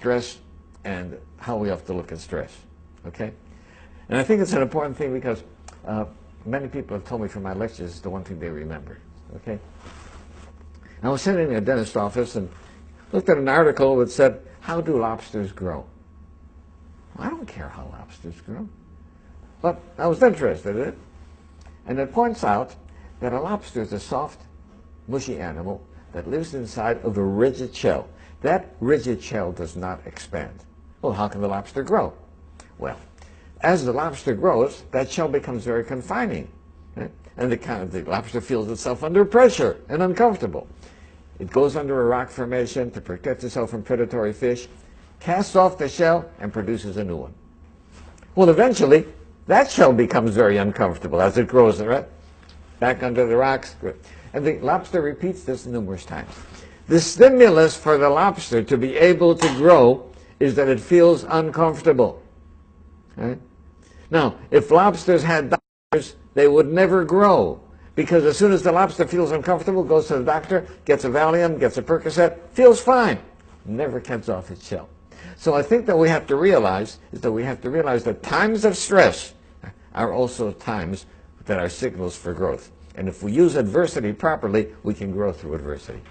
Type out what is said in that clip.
stress and how we have to look at stress. Okay? And I think it's an important thing because many people have told me from my lectures it's the one thing they remember. Okay? I was sitting in a dentist's office and looked at an article that said, "How do lobsters grow?" Well, I don't care how lobsters grow. But I was interested in it. And it points out that a lobster is a soft, mushy animal that lives inside of a rigid shell. That rigid shell does not expand. Well, how can the lobster grow? Well, as the lobster grows, that shell becomes very confining. Right? And the lobster feels itself under pressure and uncomfortable. It goes under a rock formation to protect itself from predatory fish, casts off the shell, and produces a new one. Well, eventually, that shell becomes very uncomfortable as it grows, right? Back under the rocks. And the lobster repeats this numerous times. The stimulus for the lobster to be able to grow is that it feels uncomfortable. Right? Now, if lobsters had doctors, they would never grow. Because as soon as the lobster feels uncomfortable, goes to the doctor, gets a Valium, gets a Percocet, feels fine, never gets off its shell. So I think that we have to realize that times of stress are also times that are signals for growth. And if we use adversity properly, we can grow through adversity.